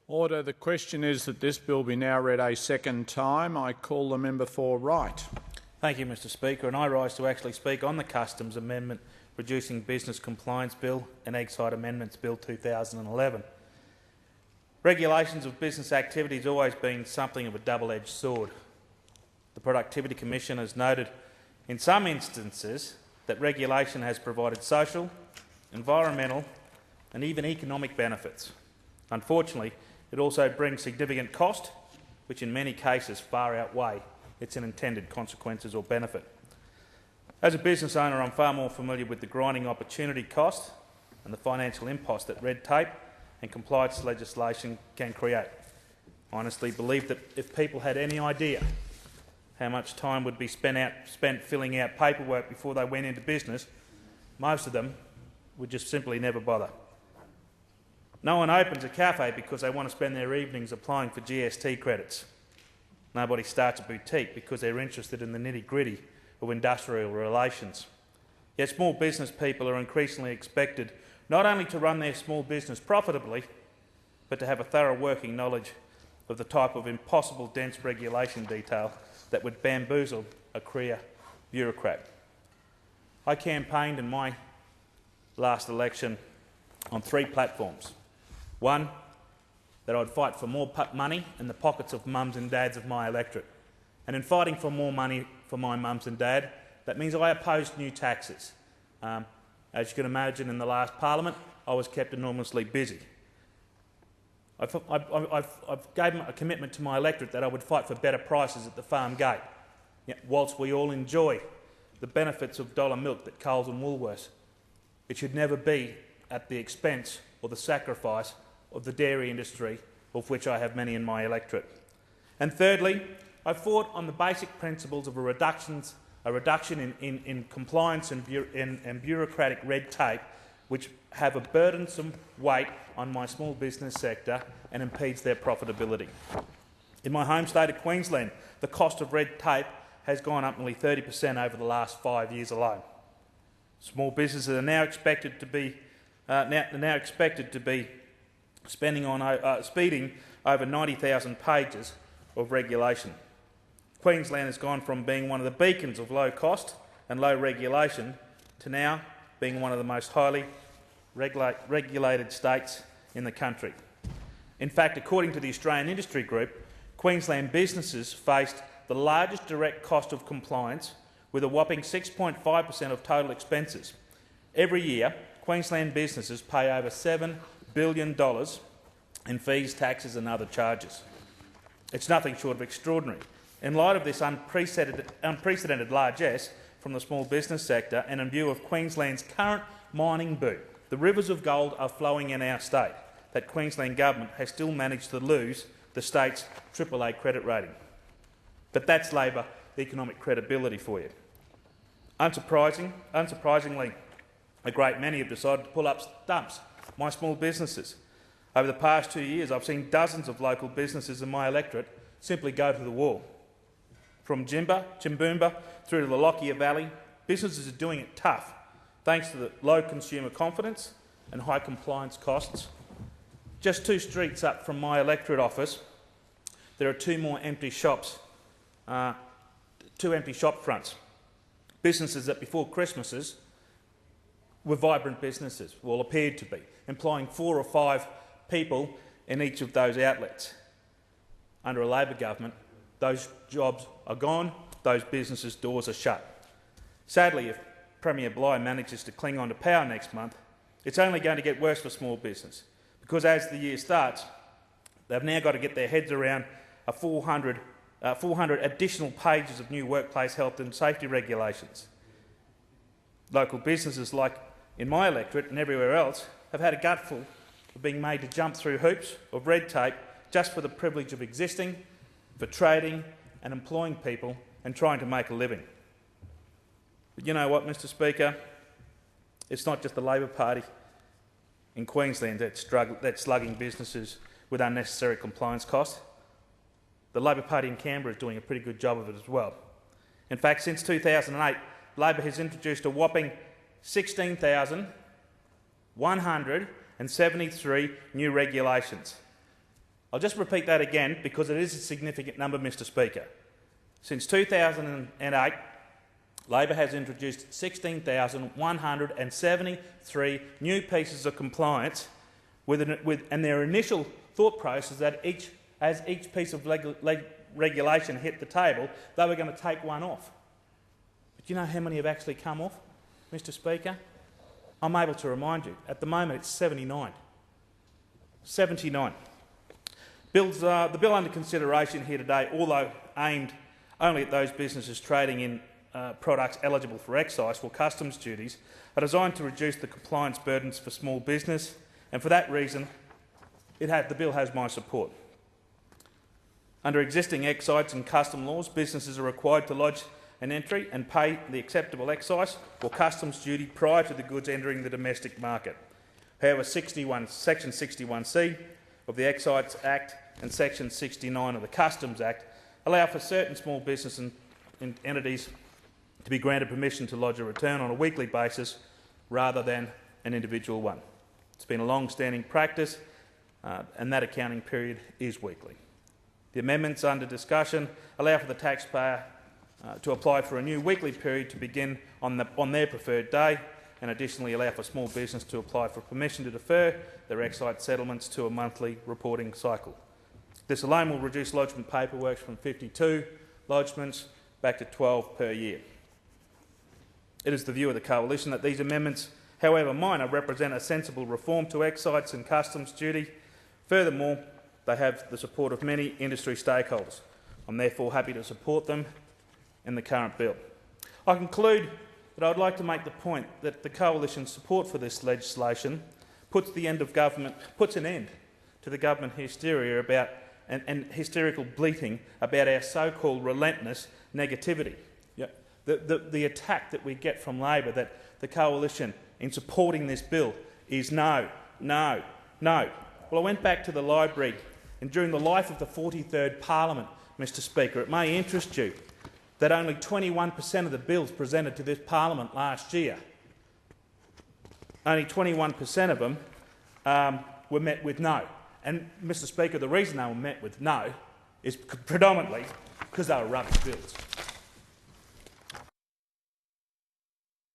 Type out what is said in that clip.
Order. The question is that this bill be now read a second time. I call the member for Wright. Thank you, Mr Speaker, and I rise to actually speak on the Customs Amendment Reducing Business Compliance Bill and Excise Amendments Bill 2011. Regulations of business activity has always been something of a double-edged sword. The Productivity Commission has noted in some instances that regulation has provided social, environmental and even economic benefits. Unfortunately, it also brings significant cost, which in many cases far outweigh its unintended consequences or benefit. As a business owner, I'm far more familiar with the grinding opportunity cost and the financial impost that red tape and compliance legislation can create. I honestly believe that if people had any idea how much time would be spent filling out paperwork before they went into business, most of them would just simply never bother. No one opens a cafe because they want to spend their evenings applying for GST credits. Nobody starts a boutique because they're interested in the nitty-gritty of industrial relations. Yet small business people are increasingly expected not only to run their small business profitably, but to have a thorough working knowledge of the type of impossible dense regulation detail that would bamboozle a career bureaucrat. I campaigned in my last election on 3 platforms. One, that I'd fight for more money in the pockets of mums and dads of my electorate. And in fighting for more money for my mums and dad, that means I opposed new taxes. As you can imagine, in the last parliament, I was kept enormously busy. I gave a commitment to my electorate that I would fight for better prices at the farm gate. Yet, whilst we all enjoy the benefits of dollar milk that Coles and Woolworths, it should never be at the expense or the sacrifice of the dairy industry, of which I have many in my electorate. And thirdly, I fought on the basic principles of a reduction in compliance and bureaucratic red tape, which have a burdensome weight on my small business sector and impedes their profitability. In my home state of Queensland, the cost of red tape has gone up nearly 30% over the last 5 years alone. Small businesses are now expected to be speeding over 90,000 pages of regulation. Queensland has gone from being one of the beacons of low cost and low regulation to now being one of the most highly regulated states in the country. In fact, according to the Australian Industry Group, Queensland businesses faced the largest direct cost of compliance, with a whopping 6.5% of total expenses. Every year, Queensland businesses pay over $7 billion in fees, taxes and other charges. It's nothing short of extraordinary. In light of this unprecedented largesse from the small business sector, and in view of Queensland's current mining boom, the rivers of gold are flowing in our state, that Queensland government has still managed to lose the state's AAA credit rating. But that's Labor economic credibility for you. Unsurprisingly, a great many have decided to pull up stumps, my small businesses. Over the past 2 years, I've seen dozens of local businesses in my electorate simply go to the wall. From Chimboomba through to the Lockyer Valley, businesses are doing it tough, thanks to the low consumer confidence and high compliance costs. Just 2 streets up from my electorate office, there are 2 more empty shops, 2 empty shop fronts. Businesses that before Christmases were vibrant businesses, well, appeared to be, employing 4 or 5 people in each of those outlets. Under a Labor government, those jobs are gone, those businesses' doors are shut. Sadly, if Premier Bligh manages to cling on to power next month, it's only going to get worse for small business, because as the year starts, they've now got to get their heads around 400 additional pages of new workplace health and safety regulations. Local businesses like in my electorate and everywhere else have had a gutful of being made to jump through hoops of red tape just for the privilege of existing, for trading and employing people and trying to make a living. But you know what, Mr Speaker? It's not just the Labor Party in Queensland that's slugging businesses with unnecessary compliance costs. The Labor Party in Canberra is doing a pretty good job of it as well. In fact, since 2008, Labor has introduced a whopping 16,173 new regulations. I'll just repeat that again because it is a significant number, Mr Speaker. Since 2008, Labor has introduced 16,173 new pieces of compliance and their initial thought process that as each piece of regulation hit the table, they were going to take one off. But do you know how many have actually come off, Mr Speaker? I'm able to remind you, at the moment it's 79. 79. The bill under consideration here today, although aimed only at those businesses trading in products eligible for excise or customs duties, are designed to reduce the compliance burdens for small business, and for that reason the bill has my support. Under existing excise and custom laws, businesses are required to lodge an entry and pay the acceptable excise or customs duty prior to the goods entering the domestic market. However, Section 61C of the Excise Act and Section 69 of the Customs Act allow for certain small business and entities to be granted permission to lodge a return on a weekly basis rather than an individual one. It's been a long-standing practice and that accounting period is weekly. The amendments under discussion allow for the taxpayer to apply for a new weekly period to begin on their preferred day, and additionally allow for small business to apply for permission to defer their excise settlements to a monthly reporting cycle. This alone will reduce lodgement paperwork from 52 lodgements back to 12 per year. It is the view of the Coalition that these amendments, however minor, represent a sensible reform to excise and customs duty. Furthermore, they have the support of many industry stakeholders. I'm therefore happy to support them in the current bill. I conclude that I would like to make the point that the Coalition's support for this legislation puts an end to the government hysteria about and hysterical bleating about our so-called relentless negativity. Yeah. The attack that we get from Labor that the Coalition in supporting this bill is no, no, no. Well, I went back to the library, and during the life of the 43rd Parliament, Mr Speaker, it may interest you that only 21% of the bills presented to this Parliament last year, only 21% of them were met with no. And, Mr Speaker, the reason they were met with no is predominantly because they were rubbish bills.